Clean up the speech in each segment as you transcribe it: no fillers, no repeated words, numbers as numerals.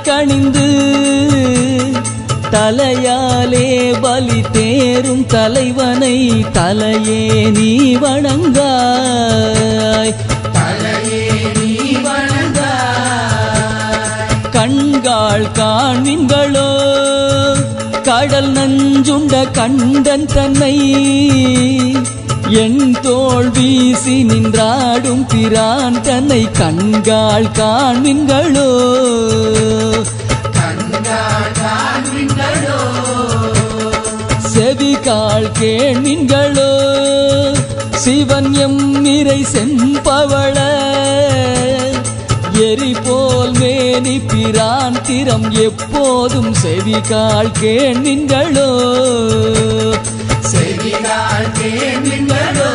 கணிந்து தலையாலே பலி தேரும் தலைவனை தலையே நீ வணங்காய். கண்காள் காண்மின்களோ கடல் நஞ்சுண்ட கண்டன் தன்னை என் தோள் வீசி நின்றாடும் பிரான் தன்னை கண்காள் காண்மின்களோ. செவிகாள் கேள்மின்களோ சிவன் எம் இறை செம்பவள எரி போல் மேனி பிரான் திறம் எப்போதும் செவிகாள் கேள்மின்களோ. செவிகாள் கேள்மின்களோ.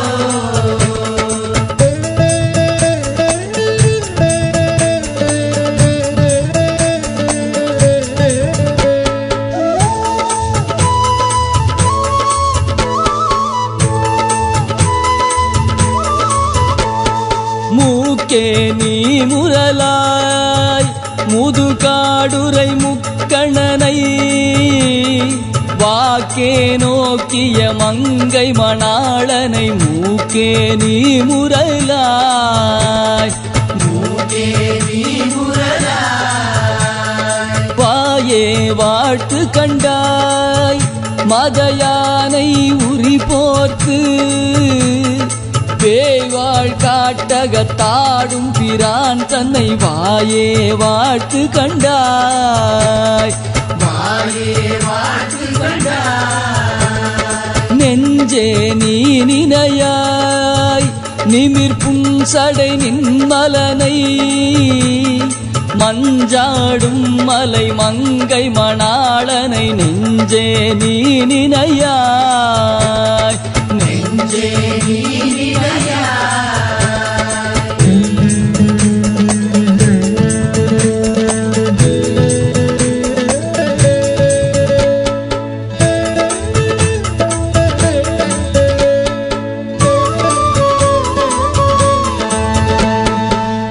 மூக்கே நீ முரலாய் முதுகாடுரை முக்கணனை வாக்கே நோக்கிய மங்கை மணாளனை மூக்கே நீ முரலாய். வாயே வாழ்த்து கண்டாய் மதயானை உரி போர்த்து பேய்வாழ் காட்டகத்தாடும் பிரான் தன்னை வாயே வாழ்த்து கண்டாய். நெஞ்சே நீ நினையாய் நிமிர் புன்சடை நின்மலனை மஞ்சாடும் மலை மங்கை மணாளனை நெஞ்சே நீ நினையாய். நெஞ்சே நீ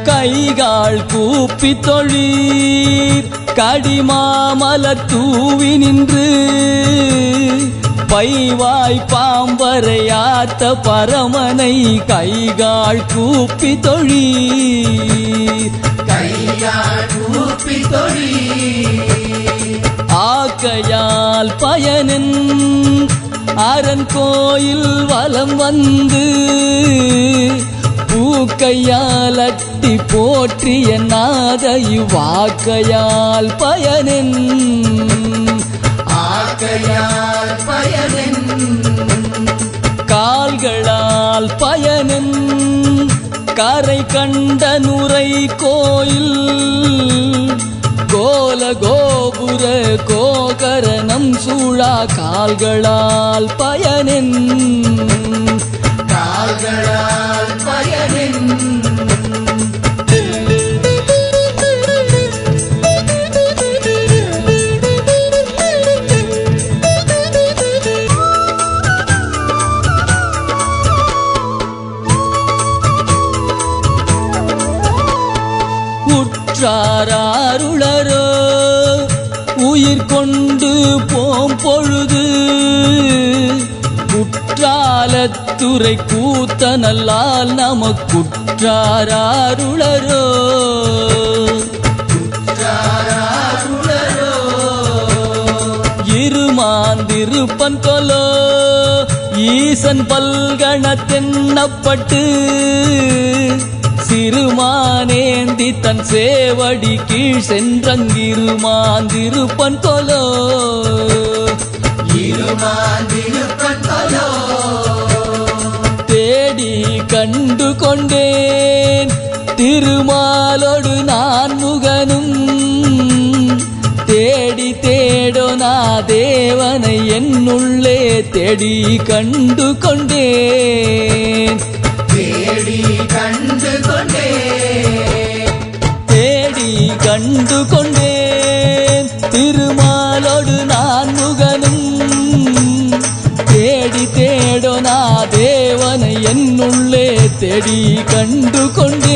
கைகாள் கூப்பி தொழீர் கடிமாமல தூவி நின்று பைவாய் பாம்பரையாத்த பரமனை கைகாள் கூப்பி தொழீர். ஆக்கையால் பயனின் அரண் கோயில் வலம் வந்து பூக்கையால் அட்டி போற்றிய நாத இவ்வாக்கையால் பயனின் கால்களால் பயனின் கரை கண்ட நுரை கோயில் கோல கோபுர கோகரணம் சூழா கால்களால் பயனின் உற்றாருளரோ உயிர் கொண்டு போம் பொழுது குற்றாலத்துறை கூத்தனல்லால் நமக்குற்றாருளரோ. இருமாந்திருப்பன் கொலோ ஈசன் பல்கணத்தென்னப்பட்டு சிறுமானேந்தி தன் சேவடி கீழ் சென்றங்கிருமாந்திருப்பன் கொலோ. தேடி கண்டு கொண்டேன் திருமாலோடு நான் முகனும் தேடி தேடோனா தேவனை என்னுள்ளே தேடி கண்டு கொண்டேன். தேடி கண்டு கொண்டேன் திருமாலோடு நான் முகனும் தேடி தேடோனா தேவனை என்னுள்ளே தேடி கண்டு கொண்டேன்.